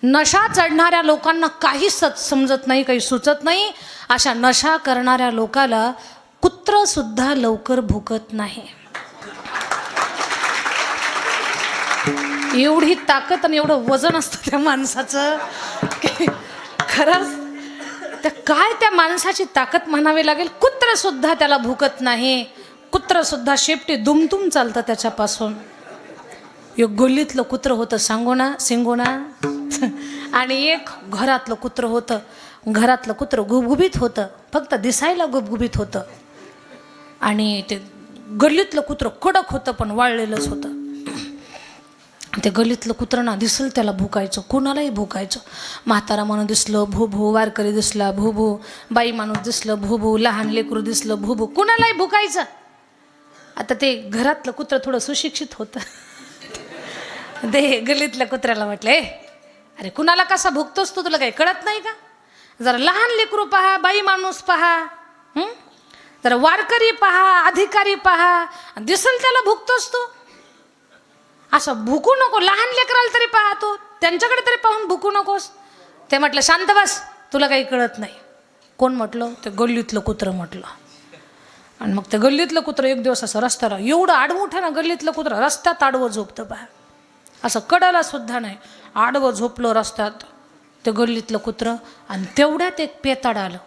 नशा चढणाऱ्या लोकांना काही समजत नाही, काही सुचत नाही. अशा नशा करणाऱ्या लोकाला कुत्र सुद्धा लवकर भुकत नाही. एवढी ताकद आणि एवढं वजन असतं त्या माणसाचं की खरंच त्या माणसाची ताकद म्हणावी लागेल. कुत्र सुद्धा त्याला भुकत नाही. कुत्र सुद्धा शेपटी दुमदुम चालतं त्याच्यापासून. एक गल्लीतलं कुत्र होतं सिंगोना आणि एक घरातलं कुत्र होतं. घरातलं कुत्र गुबगुबीत होतं, फक्त दिसायला गुबगुबीत होतं. आणि ते गल्लीतलं कुत्र कडक होतं पण वाळलेलंच होतं. ते गल्लीतलं कुत्रं ना दिसल त्याला भुकायचं, कोणालाही भुकायचं. म्हातारा माणूस दिसलं भूभू, वारकरी दिसला भूभू, बाई माणूस दिसलं भूभू, लहान लेकरू दिसलं भूभू, कोणालाही भुकायचं. आता ते घरातलं कुत्रं थोडं सुशिक्षित होतं. ते गल्लीतल्या कुत्र्याला म्हटलं, अरे कुणाला कसा भुकतोस तू, तुला काही कळत नाही का? जरा लहान लेकरू पहा, बाई माणूस पहा, जरा वारकरी पहा, अधिकारी पहा, दिसल त्याला भुकतोस तू. असं भुकू नको. लहान लेकराला तरी पाहतो, त्यांच्याकडे तरी पाहून भुकू नकोस. ते म्हटलं शांत बस, तुला काही कळत नाही. कोण म्हटलं? ते गल्लीतलं कुत्रं म्हटलं. आणि मग ते गल्लीतलं कुत्रं एक दिवस असं रस्त्याला, एवढं आडमुठं ना गल्लीतलं कुत्रं, रस्त्यात आडवं झोपतं पहा. असं कडाला सुद्धा नाही, आडवं झोपलं रस्त्यात ते गल्लीतलं कुत्रं. आणि तेवढ्यात एक पेताड आलं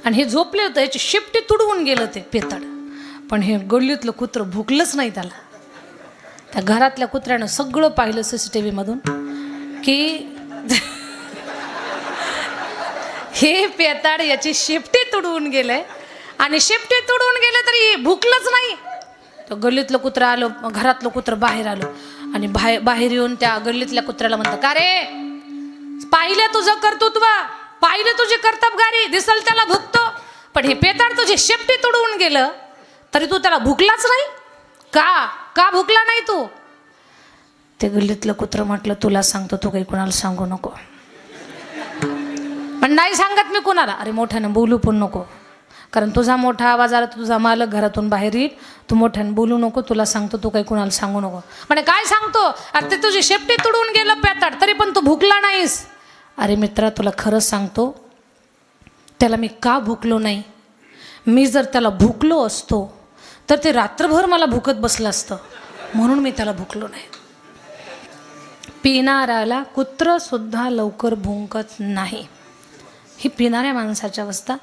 आणि हे झोपले होतं, याची शेपटी तुडवून गेलं ते पेताड. पण हे गल्लीतलं कुत्रं भुकलंच नाही त्याला. त्या घरातल्या कुत्र्यानं सगळं पाहिलं CCTV मधून की हे पेताड याची शेपटी तुडवून गेलंय आणि शेपटी तुडवून गेलं तरी भुकलंच नाही. तर गल्लीतलं कुत्रं आलं, घरातलं कुत्रं बाहेर आलं आणि बाहेर येऊन त्या गल्लीतल्या कुत्र्याला म्हणतं, का रे, पाहिलं तुझं कर्तृत्व, पाहिलं तुझी कर्तबगारी, दिसल त्याला भुकतो, पण हे पेताड तुझी शेपटी तुडवून गेलं तरी तू त्याला भुकलाच नाही का भुकला नाही तू? ते गल्लीतलं कुत्रं म्हटलं, तुला सांगतो, तू काही कोणाला सांगू नको. पण नाही सांगत मी कोणाला. अरे मोठ्यानं बोलू पण नको, कारण तुझा मोठा आवाज आला, तुझा मालक घरातून बाहेर येईल. तू मोठ्यानं बोलू नको, तुला सांगतो, तू काही कोणाला सांगू नको. म्हणे काय सांगतो? अरे ते तुझी शेपटी तुडवून गेलं पेताड, तरी पण तू भुकला नाहीस. अरे मित्रा, तुला खरंच सांगतो, त्याला मी का भुकलो नाही. मी जर त्याला भुकलो असतो तर ते रात्रभर मला भुकत बसलं असतं, म्हणून मी त्याला भुकलो नाही. पिणाऱ्याला कुत्र सुद्धा लवकर भुंकत नाही. ही पिणाऱ्या माणसाची अवस्था.